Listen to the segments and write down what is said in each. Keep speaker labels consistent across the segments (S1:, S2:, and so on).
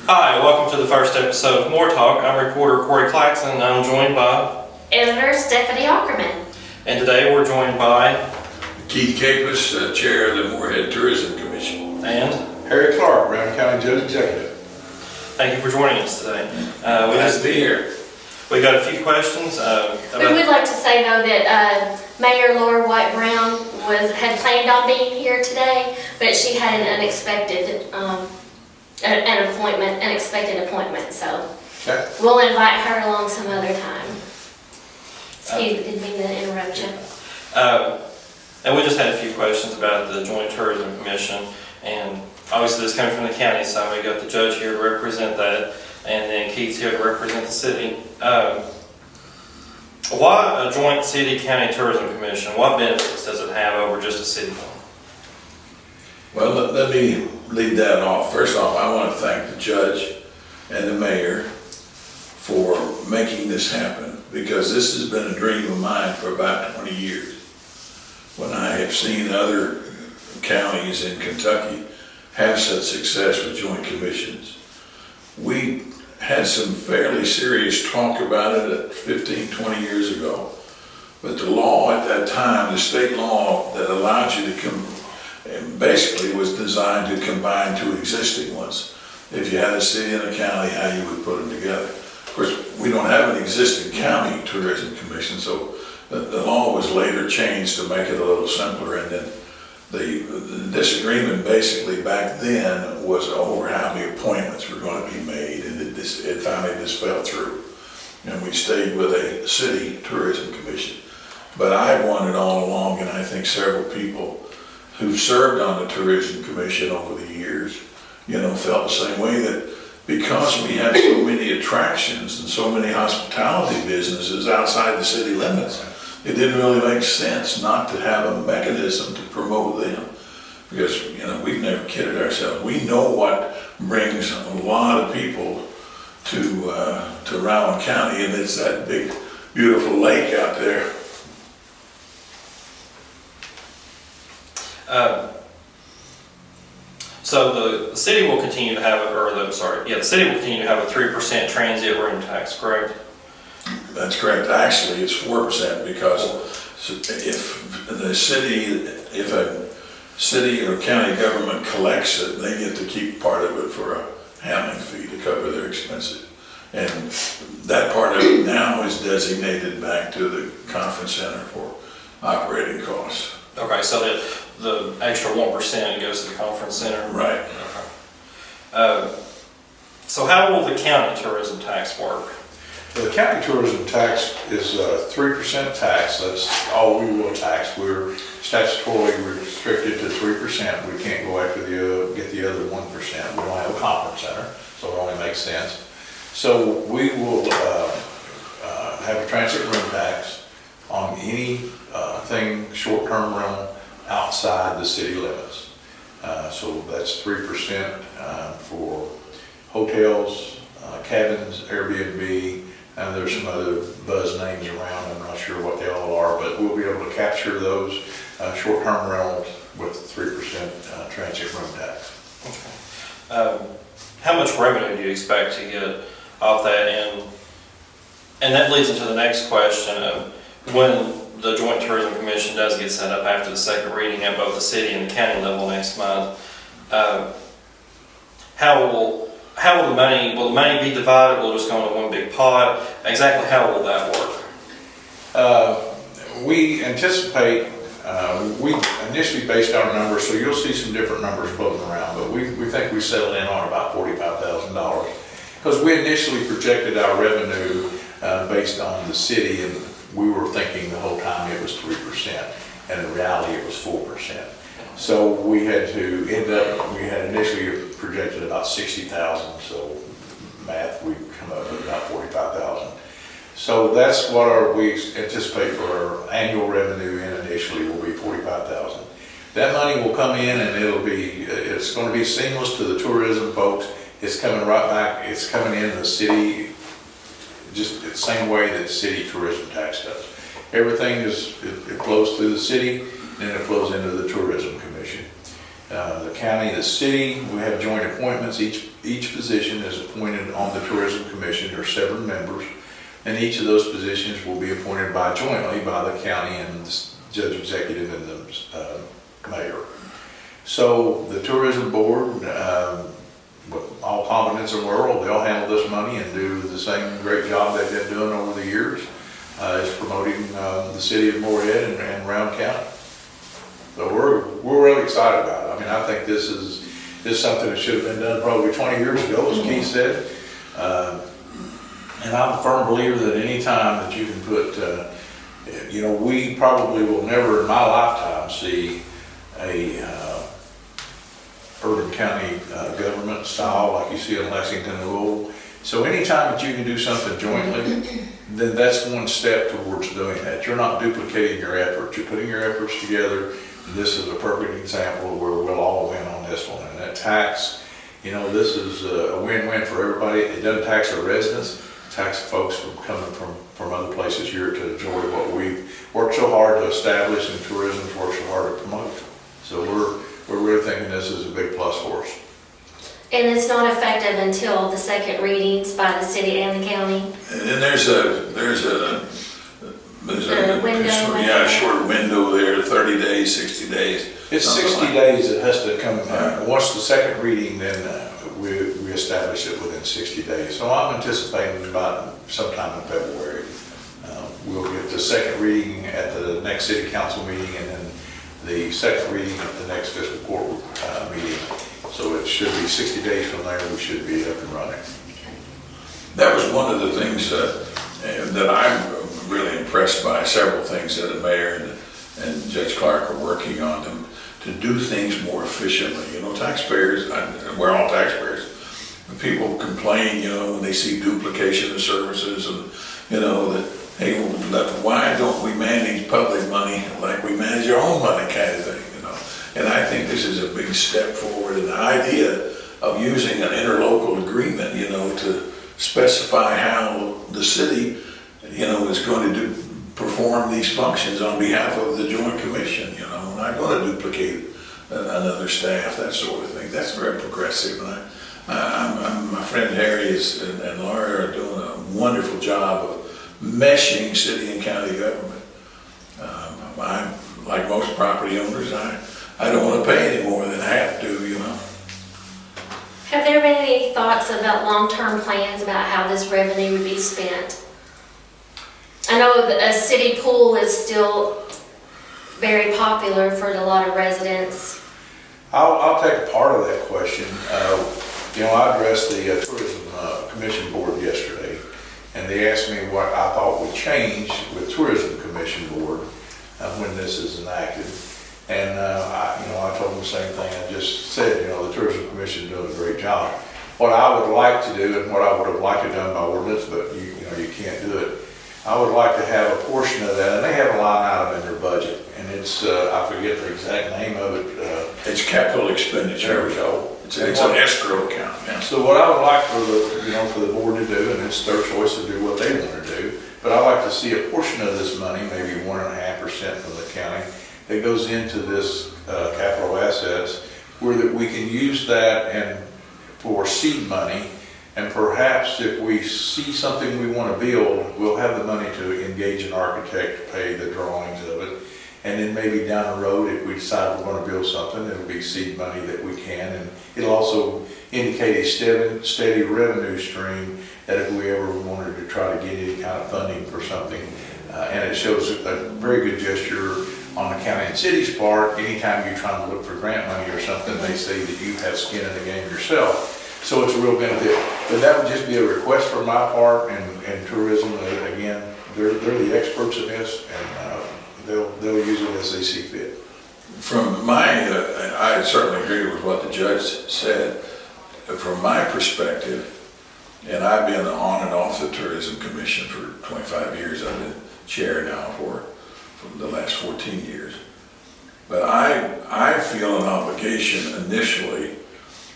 S1: Hi, welcome to the first episode of MoreTalk. I'm reporter Corey Claxton, and I'm joined by
S2: editor Stephanie Ackerman.
S1: And today we're joined by
S3: Keith Kappes, chair of the Morehead Tourism Commission.
S1: and
S4: Harry Clark, Rowan County Judge Executive.
S1: thank you for joining us today.
S3: Nice to be here.
S1: We got a few questions.
S2: We would like to say though that Mayor Laura White Brown had planned on being here today, but she had an unexpected appointment. So
S4: Okay.
S2: we'll invite her along some other time. Excuse me, didn't mean to interrupt you.
S1: And we just had a few questions about the Joint Tourism Commission, and obviously this coming from the county side, we got the judge here to represent that, and then Keith's here to represent the city. Why a joint city-county tourism commission? What benefits does it have over just a city one?
S3: Well, let me lead that off. First off, I want to thank the judge and the mayor for making this happen, because this has been a dream of mine for about 20 years. When I have seen other counties in Kentucky have such success with joint commissions, we had some fairly serious talk about it 15, 20 years ago. But the law at that time, the state law that allowed you to basically was designed to combine two existing ones. If you had a city and a county, how you would put them together. Of course, we don't have an existing county tourism commission, so the law was later changed to make it a little simpler. And then the disagreement basically back then was over how many appointments were going to be made, and it finally just fell through. And we stayed with a city tourism commission. But I wanted all along, and I think several people who served on the tourism commission over the years, felt the same way, that because we had so many attractions and so many hospitality businesses outside the city limits, it didn't really make sense not to have a mechanism to promote them. Because, we've never kidded ourselves. We know what brings a lot of people to Rowan County, and it's that big, beautiful lake out there.
S1: So the city will continue to have the city will continue to have a 3% transient room tax, correct?
S3: That's correct. Actually, it's 4%, because if a city or county government collects it, they get to keep part of it for a handling fee to cover their expenses. And that part of it now is designated back to the conference center for operating costs.
S1: Okay, so the extra 1% goes to the conference center?
S3: Right.
S1: Okay. So how will the county tourism tax work?
S4: The county tourism tax is a 3% tax. That's all we will tax. We're statutorily restricted to 3%. We can't go after get the other 1%. We don't have a conference center, so it only makes sense. So we will have a transit room tax on any thing short-term rental outside the city limits. So that's 3% for hotels, cabins, Airbnb, and there's some other buzz names around. I'm not sure what they all are, but we'll be able to capture those short-term rentals with 3% transit room tax.
S1: Okay. How much revenue do you expect to get off that? And that leads into the next question of when the Joint Tourism Commission does get set up after the second reading at both the city and the county level next month. How will the money be divided? Will it just go into one big pot? Exactly how will that work?
S4: We anticipate, we initially based our numbers, so you'll see some different numbers floating around, but we think we settled in on about $45,000. Because we initially projected our revenue based on the city, and we were thinking the whole time it was 3%, and in reality it was 4%. So we had initially projected about 60,000, so math, we come up with about 45,000. So that's what we anticipate for our annual revenue initially will be 45,000. That money will come in, and it's going to be seamless to the tourism folks. It's coming right back, it's coming in the city, just the same way that city tourism tax does. Everything it flows through the city, and it flows into the tourism commission. The county, the city, we have joint appointments. Each position is appointed on the Tourism Commission. There are 7 members, and each of those positions will be appointed jointly by the county and the judge executive and the mayor. So the tourism board, with all confidence in the world, they'll handle this money and do the same great job they've been doing over the years, is promoting the city of Morehead and Rowan County. So we're really excited about it. I mean, I think this is something that should have been done probably 20 years ago, as Keith said. And I'm a firm believer that any time that you can put, we probably will never in my lifetime see a urban county government style like you see in Lexington and Louisville. So anytime that you can do something jointly, then that's one step towards doing that. You're not duplicating your efforts. You're putting your efforts together. And this is a perfect example where we'll all win on this one. And that tax, this is a win-win for everybody. It doesn't tax our residents. It taxes folks coming from other places here to enjoy what we've worked so hard to establish and tourism's worked so hard to promote. So we're really thinking this is a big plus for us.
S2: And it's not effective until the second readings by the city and the county.
S3: And then there's a
S2: window.
S3: short window there, 30 days, 60 days.
S4: It's 60 days it has to come. Once the second reading, then we establish it within 60 days. So I'm anticipating about sometime in February. We'll get the second reading at the next city council meeting, and then the second reading at the next fiscal court meeting. So it should be 60 days from there, we should be up and running.
S3: That was one of the things that I'm really impressed by, several things that the mayor and Judge Clark are working on them to do things more efficiently. Taxpayers, we're all taxpayers. People complain, when they see duplication of services and, that, hey, why don't we manage public money like we manage our own money kind of thing, And I think this is a big step forward in the idea of using an interlocal agreement, to specify how the city, is going to perform these functions on behalf of the Joint Commission, We're not going to duplicate another staff, that sort of thing. That's very progressive. And my friend Harry and Laura are doing a wonderful job of meshing city and county government. I'm, like most property owners, I don't want to pay any more than I have to,
S2: Have there been any thoughts about long-term plans about how this revenue would be spent? I know that a city pool is still very popular for a lot of residents.
S4: I'll take a part of that question. I addressed the Tourism Commission Board yesterday, and they asked me what I thought would change with Tourism Commission Board when this is enacted. And I told them the same thing I just said. The Tourism Commission is doing a great job. What I would like to do, and what I would have liked to have done by ordinance, but you can't do it. I would like to have a portion of that, and they have a line item in their budget, and it's I forget the exact name of it.
S3: It's capital expenditure.
S4: There we go.
S3: It's an escrow account. Yeah.
S4: So what I would like for the board to do, and it's their choice to do what they want to do, but I'd like to see a portion of this money, maybe 1.5% from the county, that goes into this capital assets, where that we can use that and for seed money, and perhaps if we see something we want to build, we'll have the money to engage an architect to pay the drawings of it, and then maybe down the road, if we decide we're going to build something, it'll be seed money that we can, and it'll also indicate a steady revenue stream that if we ever wanted to try to get any kind of funding for something, and it shows a very good gesture on the county and city's part. Anytime you're trying to look for grant money or something, they say that you have skin in the game yourself. So it's a real benefit. But that would just be a request from my part, and tourism, again, they're the experts in this, and they'll use it as they see fit.
S3: From I certainly agree with what the judge said. From my perspective, and I've been on and off the Tourism Commission for 25 years. I've been chair now for the last 14 years. But I feel an obligation initially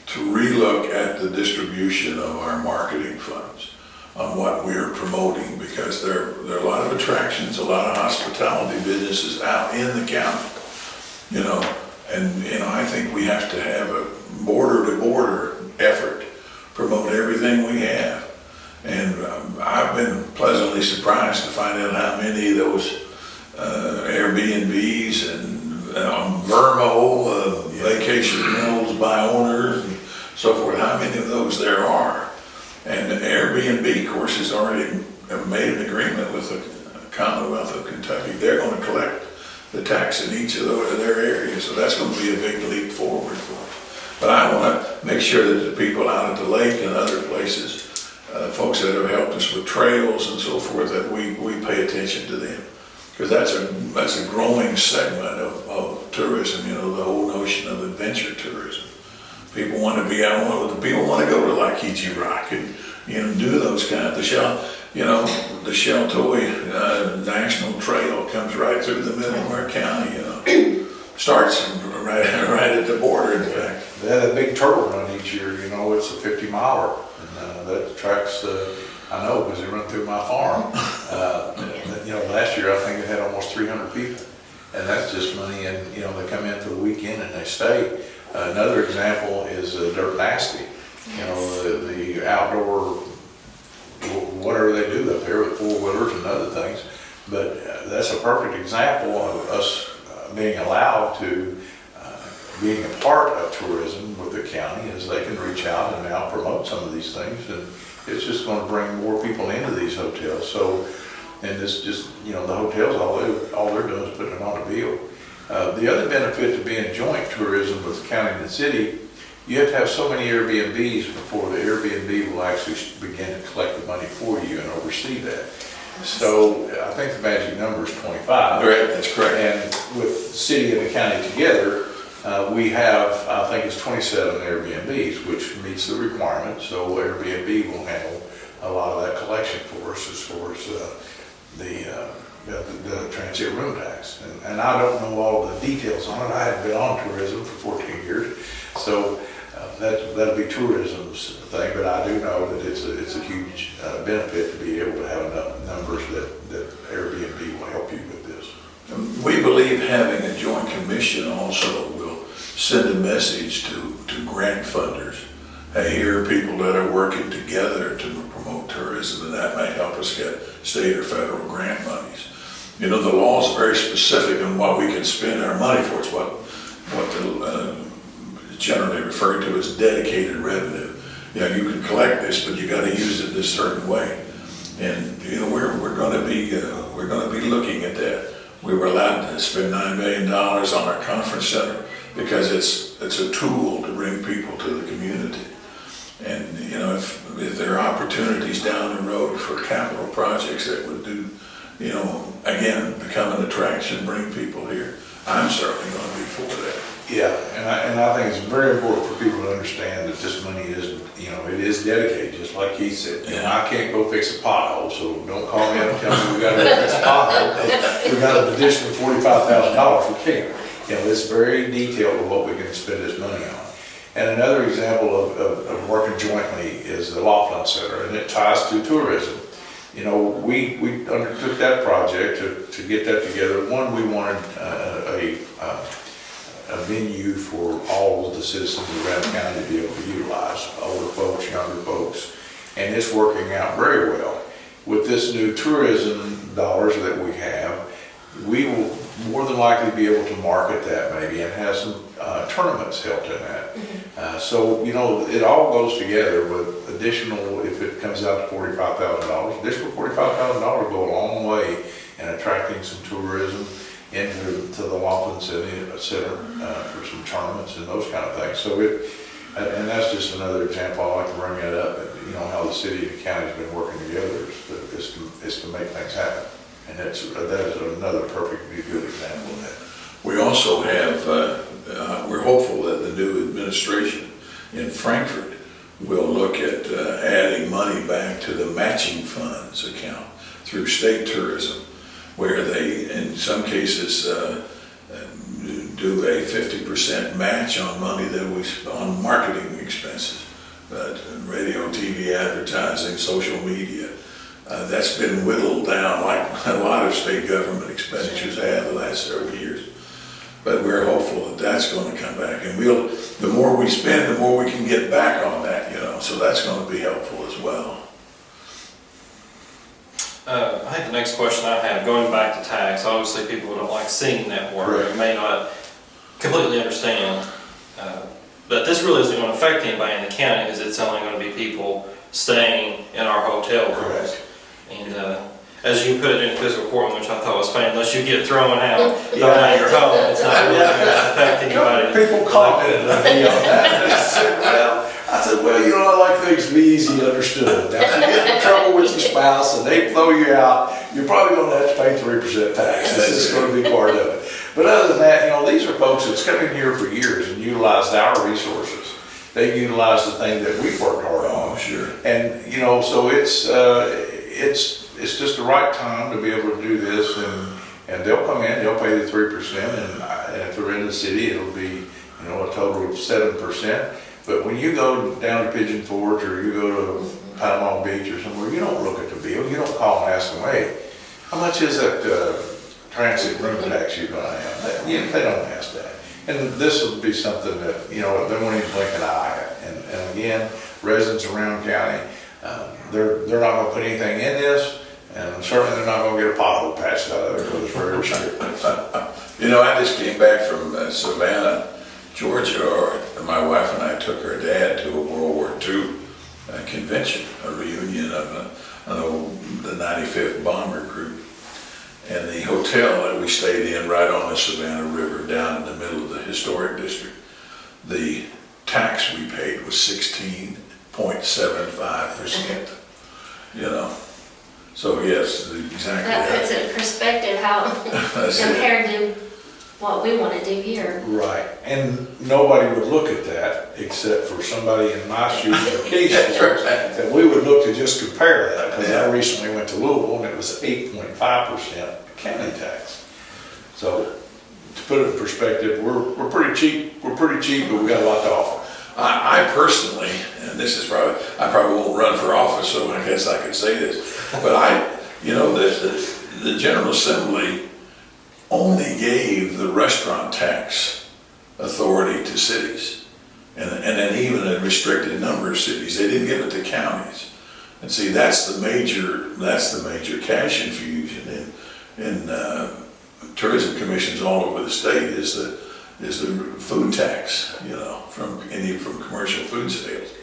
S3: to relook at the distribution of our marketing funds on what we're promoting, because there are a lot of attractions, a lot of hospitality businesses out in the county, And, I think we have to have a border-to-border effort, promote everything we have. And I've been pleasantly surprised to find out how many of those Airbnbs and Vermo, vacation rentals by owners and so forth, how many of those there are. And Airbnb, of course, has already made an agreement with the Commonwealth of Kentucky. They're going to collect the tax in each of their areas, so that's going to be a big leap forward for us. But I want to make sure that the people out at the lake and other places, folks that have helped us with trails and so forth, that we pay attention to them. Because that's a growing segment of tourism, the whole notion of adventure tourism. People want to be out, people want to go to Lakichi Rock and, do those kind of, the Sheltoy National Trail comes right through the middle of our county, starts right at the border, in fact.
S4: They had a big turtle run each year, it's a 50-miler, and that attracts I know because they run through my farm. Last year I think it had almost 300 people, and that's just money, and they come in for the weekend and they stay. Another example is Dirt Nasty. The outdoor, whatever they do up there with four-wheelers and other things. But that's a perfect example of us being allowed to, being a part of tourism with the county, as they can reach out and now promote some of these things. And it's just going to bring more people into these hotels. So, and it's just, the hotels, all they're doing is putting it on a bill. The other benefit to being joint tourism with the county and the city, you have to have so many Airbnbs before the Airbnb will actually begin to collect the money for you and oversee that. So I think the magic number is 25.
S3: Right, that's correct.
S4: And with the city and the county together, we have, I think it's 27 Airbnbs, which meets the requirement. So Airbnb will handle a lot of that collection for us as far as the transient room tax. And I don't know all of the details on it. I haven't been on tourism for 14 years. So that'll be tourism's thing, but I do know that it's a huge benefit to be able to have enough numbers that Airbnb will help you with this.
S3: We believe having a joint commission also will send a message to grant funders. Hey, here are people that are working together to promote tourism, and that may help us get state or federal grant monies. The law is very specific on what we can spend our money for. It's what the generally referred to as dedicated revenue. You can collect this, but you got to use it this certain way. And we're going to be looking at that. We were allowed to spend $9 million on our conference center because it's a tool to bring people to the community. And if there are opportunities down the road for capital projects that would do, again, become an attraction, bring people here, I'm certainly going to be for that.
S4: Yeah, and I think it's very important for people to understand that this money is, it is dedicated, just like he said. I can't go fix a pothole, so don't call me up and tell me we got to fix a pothole. We got an additional $45,000. We can't. It's very detailed of what we can spend this money on. And another example of working jointly is the Laughlin Center, and it ties to tourism. We undertook that project to get that together. One, we wanted a venue for all of the citizens of Rowan County to be able to utilize, older folks, younger folks, and it's working out very well. With this new tourism dollars that we have, we will more than likely be able to market that maybe and have some tournaments held in that. So, it all goes together with additional, if it comes out to $45,000, additional $45,000 go a long way in attracting some tourism into the Laughlin Center for some tournaments and those kind of things. So and that's just another example. I like to bring that up. How the city and the county has been working together is to make things happen. And that is another perfectly good example of that.
S3: We also have, we're hopeful that the new administration in Frankfurt will look at adding money back to the matching funds account through state tourism, where they, in some cases, do a 50% match on money that was on marketing expenses, radio, TV advertising, social media. That's been whittled down like a lot of state government expenditures have the last several years. But we're hopeful that that's going to come back, and the more we spend, the more we can get back on that, so that's going to be helpful as well.
S1: I think the next question I have, going back to tax, obviously people don't like seeing that word,
S3: Correct.
S1: may not completely understand. But this really isn't going to affect anybody in the county because it's only going to be people staying in our hotel rooms.
S3: Correct.
S1: And as you put it in physical court, which I thought was funny, unless you get thrown out, thrown out of your home, it's not really going to affect anybody.
S4: People commented on me on that. I said, well, I like things to be easy understood. Now, if you get in trouble with your spouse and they throw you out, you're probably going to have to pay 3% tax. This is going to be part of it. But other than that, these are folks that's come in here for years and utilized our resources. They utilize the thing that we've worked hard on.
S3: Oh, sure.
S4: And, so it's just the right time to be able to do this, and they'll come in, they'll pay the 3%, and if they're in the city, it'll be, a total of 7%. But when you go down to Pigeon Forge, or you go to Panama Beach or somewhere, you don't look at the bill, you don't call and ask them, hey, how much is that transient room tax you're gonna have? They don't ask that. And this will be something that, they won't even blink an eye at. And again, residents around county, they're not gonna put anything in this, and certainly they're not gonna get a pothole patched out of it, because it's very restricted.
S3: I just came back from Savannah, Georgia. My wife and I took her dad to a World War II convention, a reunion of the 95th Bomber Group. And the hotel that we stayed in right on the Savannah River, down in the middle of the historic district, the tax we paid was 16.75%. So yes, exactly.
S2: That puts it in perspective how compared to what we want to do here.
S4: Right, and nobody would look at that except for somebody in my shoes or case that we would look to just compare that, because I recently went to Louisville and it was 8.5% county tax. So to put it in perspective, we're pretty cheap, but we got a lot to offer.
S3: I personally, and this is I probably won't run for office, so I guess I could say this, but the General Assembly only gave the restaurant tax authority to cities, and then even a restricted number of cities. They didn't give it to counties. And see, that's the major cash infusion in tourism commissions all over the state is the food tax, from commercial food sales.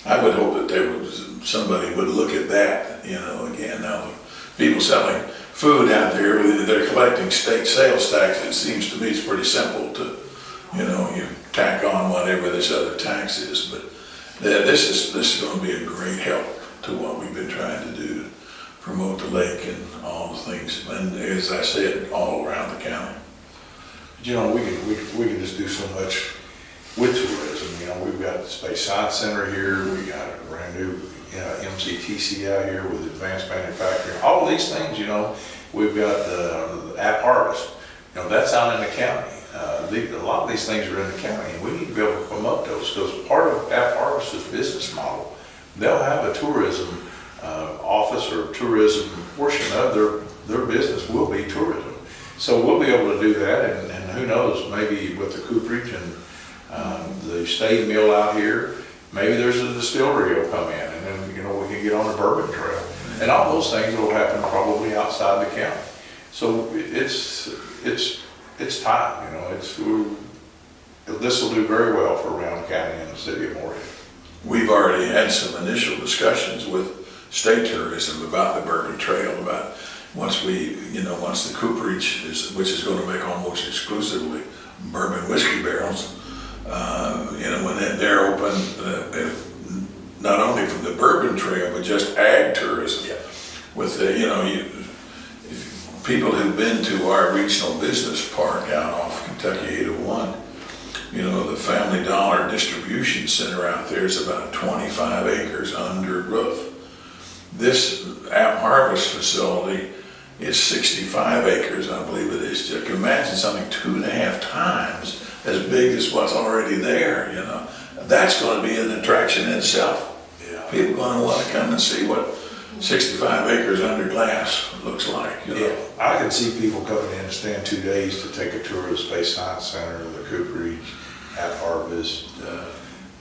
S3: I would hope that somebody would look at that, again, now people selling food out there, they're collecting state sales tax. It seems to me it's pretty simple to, you tack on whatever this other tax is, but this is going to be a great help to what we've been trying to do to promote the lake and all the things, and as I said, all around the county.
S4: We can just do so much with tourism. We've got the Space Science Center here, we got a brand new MCTC out here with advanced manufacturing. All of these things, we've got the App Harvest. That's out in the county. A lot of these things are in the county, and we need to be able to promote those, because part of App Harvest's business model, they'll have a tourism office or tourism portion of their business will be tourism. So we'll be able to do that, and who knows, maybe with the cooperage and the state mill out here, maybe there's a distillery will come in, and then we can get on the bourbon trail, and all those things will happen probably outside the county. So it's time. This will do very well for Rowan County and the city of Morehead.
S3: We've already had some initial discussions with state tourism about the bourbon trail, about once the cooperage which is going to make almost exclusively bourbon whiskey barrels, when they're open, not only from the bourbon trail, but just ag tourism.
S1: Yeah.
S3: With people who've been to our regional business park out off Kentucky 801, the Family Dollar distribution center out there is about 25 acres under roof. This App Harvest facility is 65 acres, I believe it is. You can imagine something 2.5 times as big as what's already there, That's going to be an attraction in itself.
S4: Yeah.
S3: People are going to want to come and see what 65 acres under glass, it looks like, you know.
S4: Yeah, I can see people coming in and staying 2 days to take a tour of the Space Science Center, the Cooperage, at Harvest,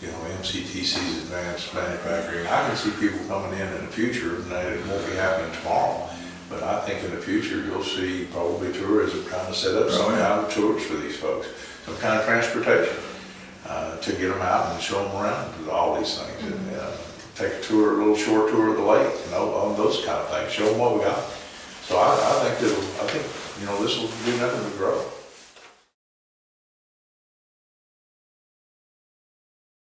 S4: MCTC's Advanced Manufacturing. I can see people coming in the future, and it won't be happening tomorrow, but I think in the future, you'll see probably tourism trying to set up some kind of tours for these folks, some kind of transportation, to get them out and show them around all these things. And, take a tour, a little short tour of the lake, on those kind of things, show them what we got. So I think this will do nothing but grow.